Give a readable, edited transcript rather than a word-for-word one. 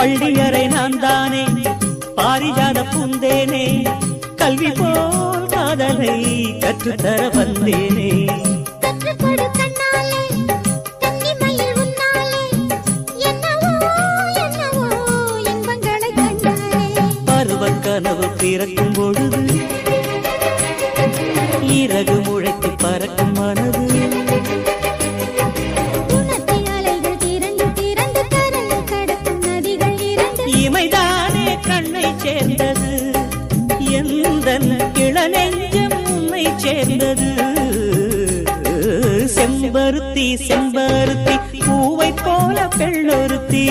பள்ளியறை நான் தானே பாரிஜாத பூந்தேனே கல்வி போல் காதலை கற்றுத்தர வந்தேனே கனவு பிறக்கும் பொழுது இறகு முளைத்து பறக்கும் மனது இமைதானே கண்ணை சேர்ந்தது எந்த இளநெஞ்சம் உன்னை சேர்ந்தது செம்பருத்தி செம்பருத்தி பூவை போல பெண்ணொருத்தி